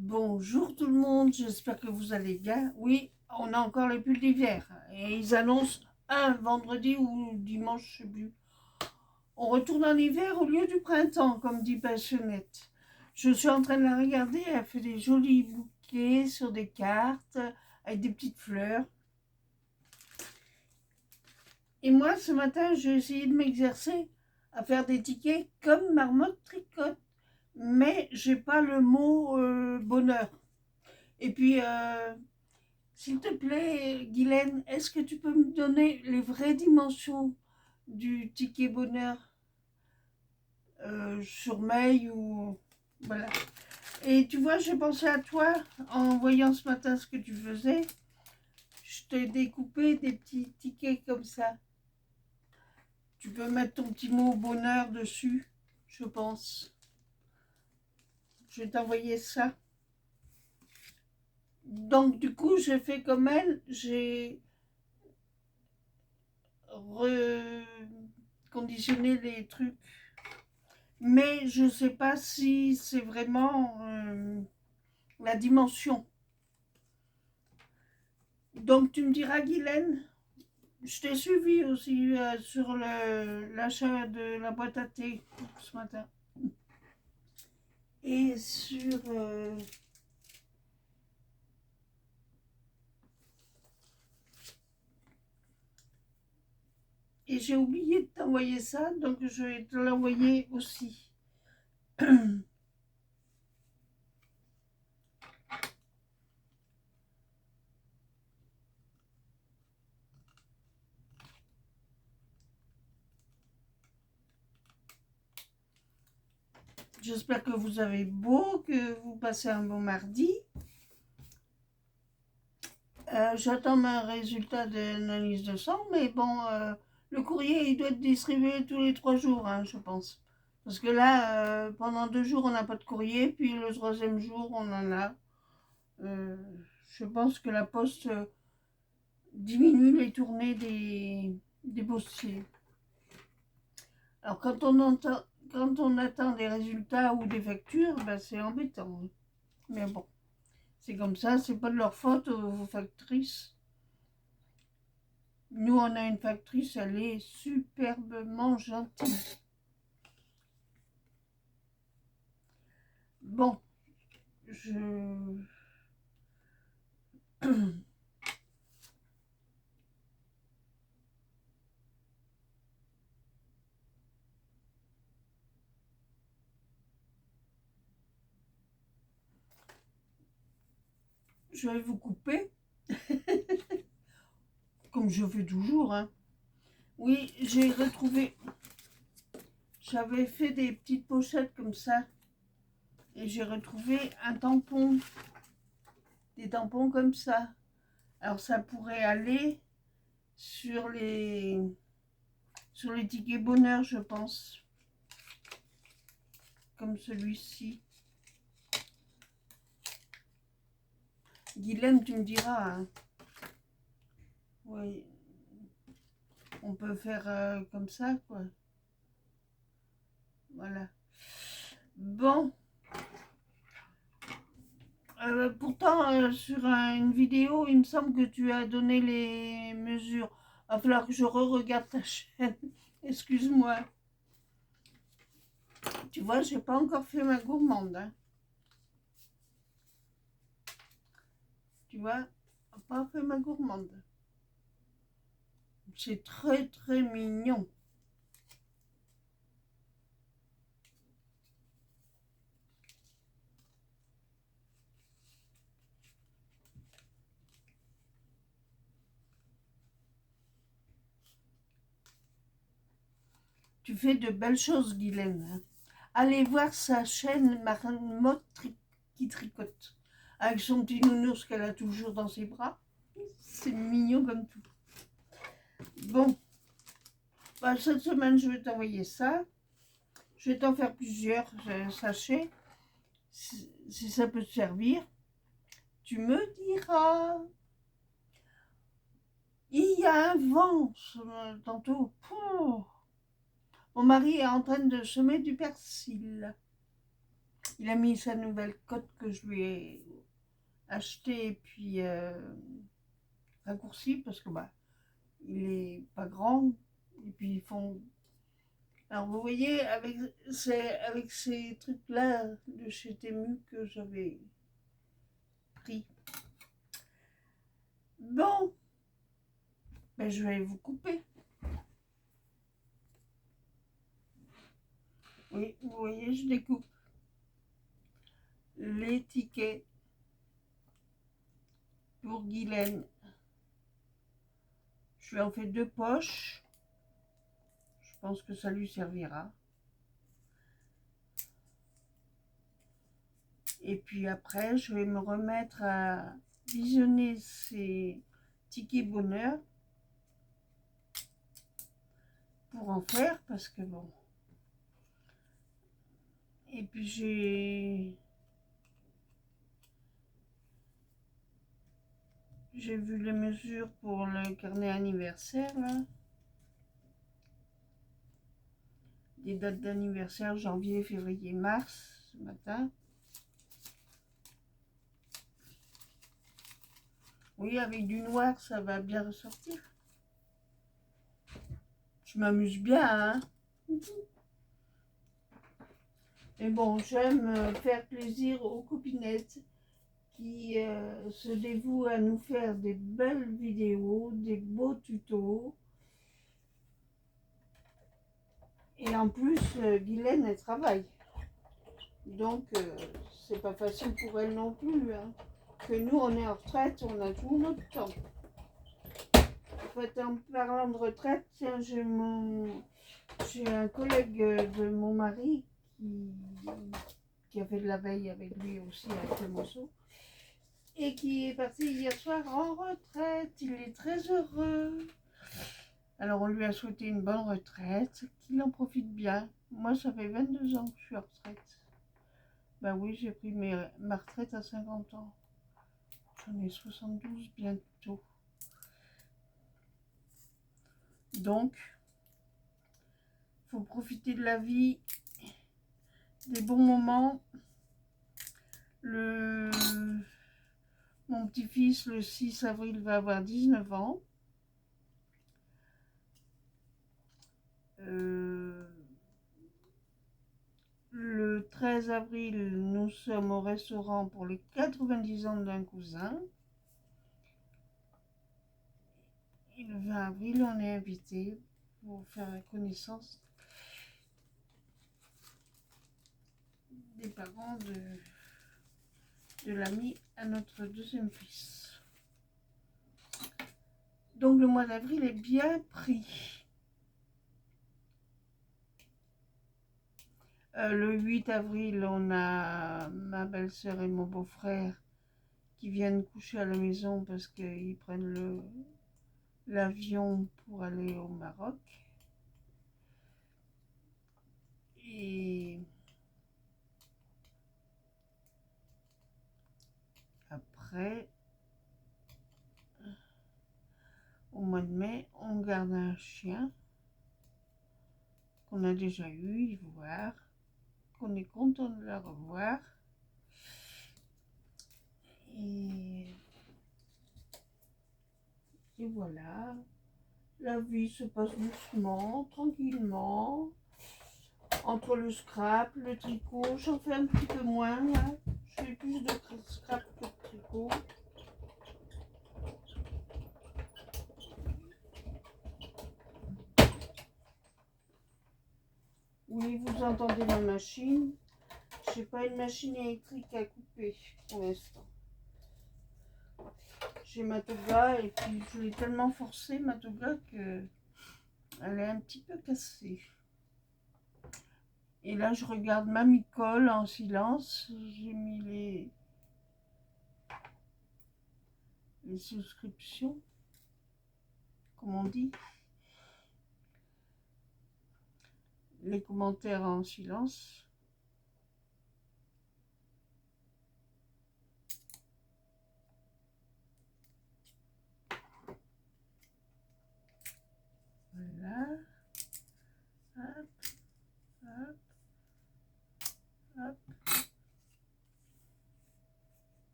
Bonjour tout le monde, j'espère que vous allez bien. Oui, on a encore les pulls d'hiver et ils annoncent un vendredi ou dimanche, je sais plus. On retourne en hiver au lieu du printemps, comme dit Passionnette. Je suis en train de la regarder, elle fait des jolis bouquets sur des cartes avec des petites fleurs. Et moi, ce matin, j'ai essayé de m'exercer à faire des tickets comme Marmotte Tricotte, mais j'ai pas le mot bonheur. Et puis, s'il te plaît, Guylaine, est-ce que tu peux me donner les vraies dimensions du ticket bonheur sur mail ou... Voilà. Et tu vois, j'ai pensé à toi en voyant ce matin ce que tu faisais. Je t'ai découpé des petits tickets comme ça. Tu peux mettre ton petit mot bonheur dessus, je pense. Je vais t'envoyer ça. Donc du coup, j'ai fait comme elle. J'ai reconditionné les trucs, mais je ne sais pas si c'est vraiment la dimension. Donc tu me diras, Guylaine, je t'ai suivi aussi sur l'achat de la boîte à thé ce matin. Et sur... et j'ai oublié de t'envoyer ça, donc je vais te l'envoyer aussi. J'espère que vous avez beau, que vous passez un bon mardi. J'attends un résultat d'analyse de sang, mais bon, le courrier, il doit être distribué tous les 3 jours, hein, je pense. Parce que là, pendant 2 jours, on n'a pas de courrier, puis le troisième jour, on en a. Euh, je pense que la poste diminue les tournées des postiers. Alors, quand on attend des résultats ou des factures, ben, c'est embêtant. Mais bon, c'est comme ça, c'est pas de leur faute aux factrices. Nous, on a une factrice, elle est superbement gentille. Bon, je vais vous couper, comme je fais toujours, hein. Oui, j'ai retrouvé, j'avais fait des petites pochettes comme ça, et j'ai retrouvé un tampon, des tampons comme ça. Alors ça pourrait aller sur les tickets bonheur, je pense, comme celui-ci. Guylaine, tu me diras, hein. Oui, on peut faire comme ça, quoi. Voilà. Bon, pourtant, sur une vidéo, il me semble que tu as donné les mesures. Il va falloir que je re-regarde ta chaîne. Excuse-moi. Tu vois, j'ai pas encore fait ma gourmande, hein. Tu vois, pas fait ma gourmande. C'est très très mignon. Tu fais de belles choses, Guylaine, hein. Allez voir sa chaîne Marmotte qui tricote. Avec son petit nounours qu'elle a toujours dans ses bras. C'est mignon comme tout. Bon, bah, cette semaine, je vais t'envoyer ça. Je vais t'en faire plusieurs sachets. Si ça peut te servir, tu me diras. Il y a un vent tantôt. Pouh. Mon mari est en train de semer du persil. Il a mis sa nouvelle cote que je lui ai achetée et puis raccourcie parce que bah il est pas grand et puis ils font. Alors vous voyez avec ces trucs là de chez Temu que j'avais pris. Bon, ben je vais vous couper. Oui, vous voyez, je découpe les tickets pour Guylaine. Je lui en fais 2 poches. Je pense que ça lui servira. Et puis après, je vais me remettre à visionner ces tickets bonheur pour en faire parce que bon. Et puis j'ai vu les mesures pour le carnet anniversaire là. Des dates d'anniversaire janvier, février, mars ce matin. Oui, avec du noir, ça va bien ressortir. Je m'amuse bien, hein. Mais bon, j'aime faire plaisir aux copinettes qui se dévouent à nous faire des belles vidéos, des beaux tutos. Et en plus, Guylaine, elle travaille. Donc, c'est pas facile pour elle non plus. Hein. Que nous, on est en retraite, on a tout notre temps. En fait, en parlant de retraite, tiens, j'ai un collègue de mon mari qui a fait de la veille avec lui aussi, avec Clémenceau, et qui est parti hier soir en retraite. Il est très heureux. Alors, on lui a souhaité une bonne retraite, qu'il en profite bien. Moi, ça fait 22 ans que je suis en retraite. Ben oui, j'ai pris ma retraite à 50 ans. J'en ai 72 bientôt. Donc, il faut profiter de la vie, des bons moments. Mon petit-fils, le 6 avril, va avoir 19 ans. Le 13 avril, nous sommes au restaurant pour les 90 ans d'un cousin. Et le 20 avril, on est invité pour faire la connaissance des parents de l'ami à notre deuxième fils. Donc le mois d'avril est bien pris. Le 8 avril, on a ma belle-sœur et mon beau-frère qui viennent coucher à la maison parce qu'ils prennent l'avion pour aller au Maroc. Et après, au mois de mai, on garde un chien qu'on a déjà eu, Ivoire, qu'on est content de la revoir. Et voilà, la vie se passe doucement, tranquillement. Entre le scrap, le tricot, j'en fais un petit peu moins là. Je fais plus de scrap que de tricot. Oui, vous entendez ma machine. Je n'ai pas une machine électrique à couper pour l'instant. J'ai ma toga et puis je l'ai tellement forcée ma toga que elle est un petit peu cassée. Et là je regarde Mamicole en silence. J'ai mis les souscriptions, comme on dit. Les commentaires en silence. Voilà. Hop, hop, hop.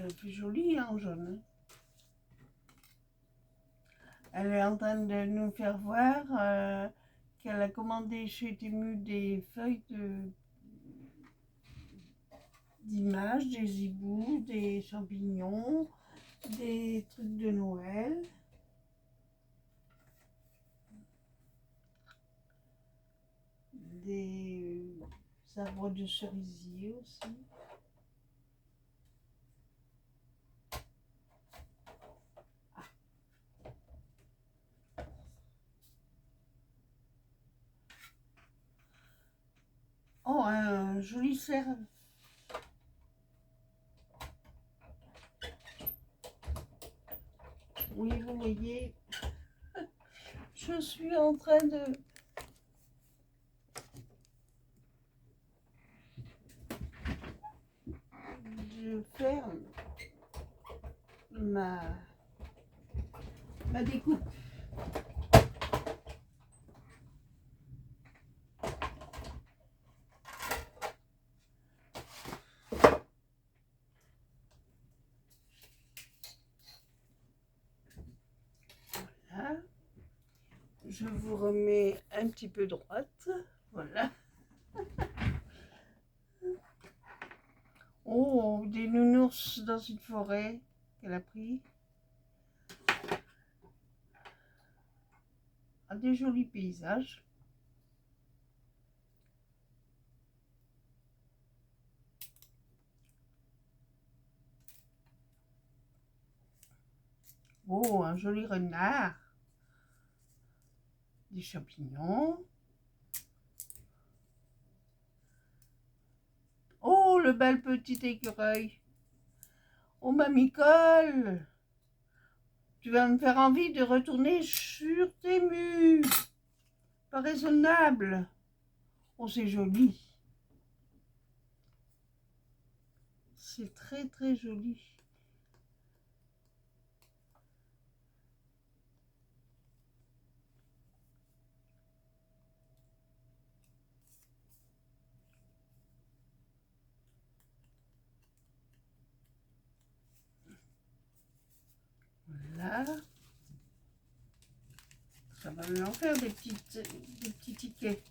Elle fait jolie en jaune. Elle est en train de nous faire voir qu'elle a commandé chez Temu des feuilles d'images, des hiboux, des champignons, des trucs de Noël. Des arbres de cerisier aussi. Oh, un joli cerf. Oui, vous voyez, je suis en train de faire ma découpe. Voilà. Je vous remets un petit peu droite. Voilà. Oh, des nounours dans une forêt qu'elle a pris. Ah, des jolis paysages. Oh, un joli renard. Des champignons. Oh, le bel petit écureuil. Oh, mamicole, tu vas me faire envie de retourner sur Temu. Pas raisonnable. Oh, c'est joli. C'est très très joli. Voilà. Ça va lui en faire des petits tickets.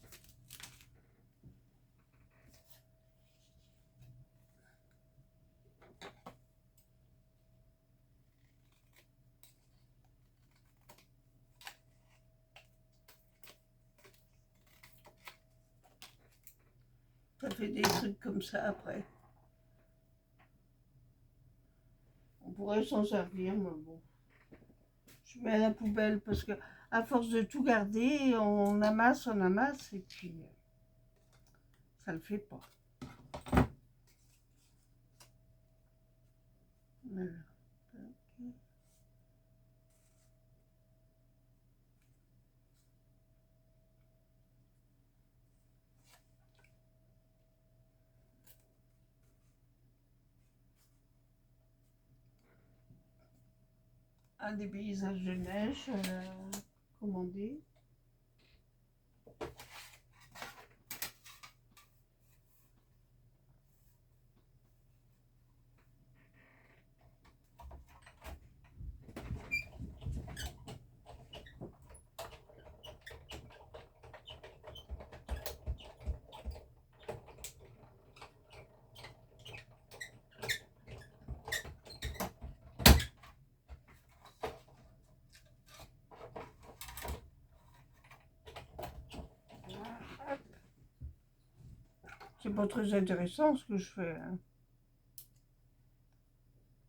Ça fait des trucs comme ça après. On pourrait s'en servir, mais bon. Je mets à la poubelle parce que à force de tout garder, on amasse, et puis ça le fait pas. Voilà. Un des paysages de neige commandé. C'est pas très intéressant ce que je fais. Hein.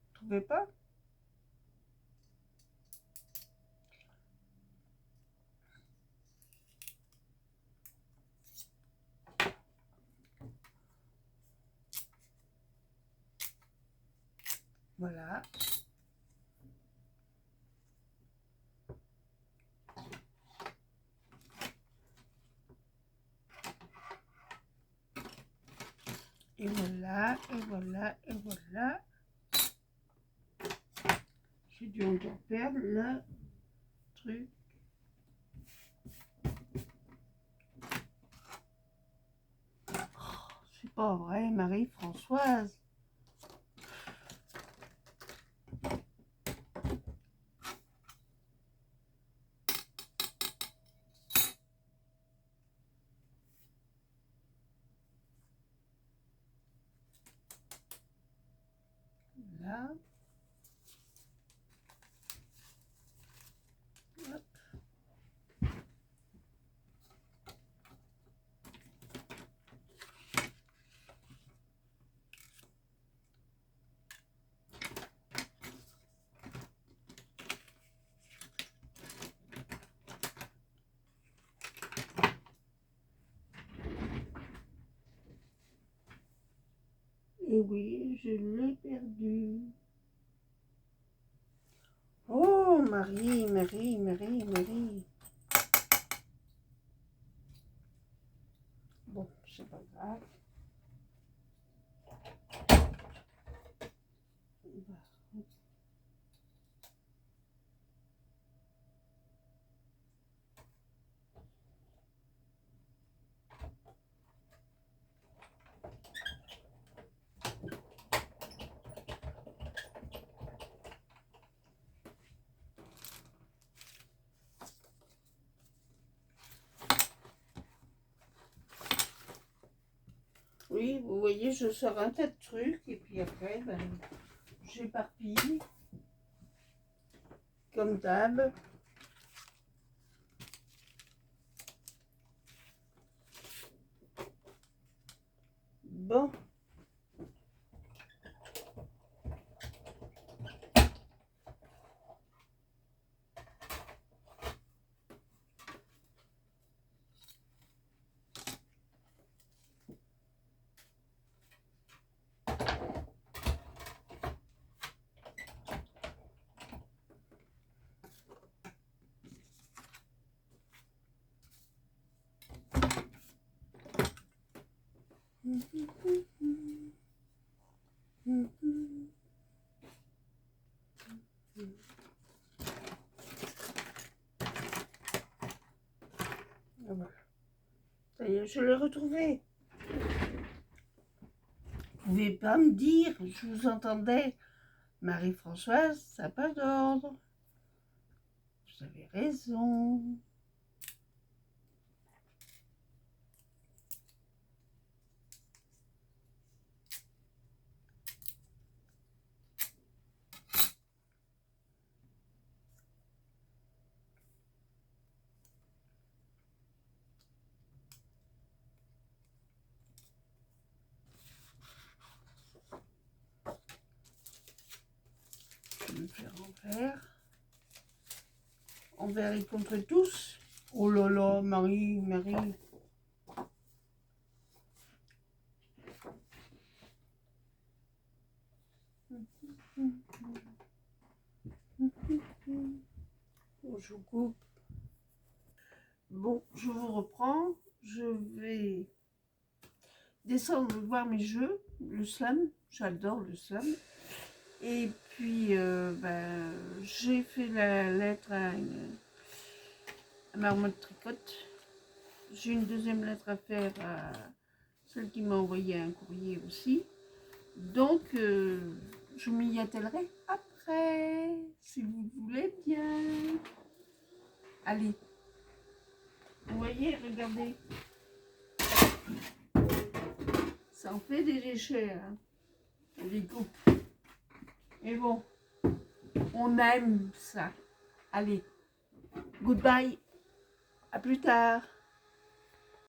Vous trouvez pas? Voilà. Et voilà, et voilà, et voilà. J'ai dû encore perdre le truc. Oh, c'est pas vrai, Marie-Françoise. Voilà. Hop. Et oui, je l'ai perdu. Oh, Marie, Marie, Marie, Marie. Bon, c'est pas grave. Oui, vous voyez, je sors un tas de trucs et puis après, ben, j'éparpille, comme d'hab. Bon. Ça y est, je l'ai retrouvé. Vous pouvez pas me dire, je vous entendais. Marie-Françoise, ça n'a pas d'ordre. Vous avez raison. Je vais me faire envers. Envers et contre tous. Oh là là, Marie, Marie. Bon, je vous coupe. Bon, je vous reprends. Je vais descendre voir mes jeux, le slam. J'adore le slam. Et puis, ben, j'ai fait la lettre à Marmotte Tricotte. J'ai une deuxième lettre à faire à celle qui m'a envoyé un courrier aussi. Donc, je m'y attellerai après, si vous voulez bien. Allez, vous voyez, regardez. Ça en fait des déchets, hein. On les coupe. Mais bon, on aime ça. Allez, goodbye, à plus tard.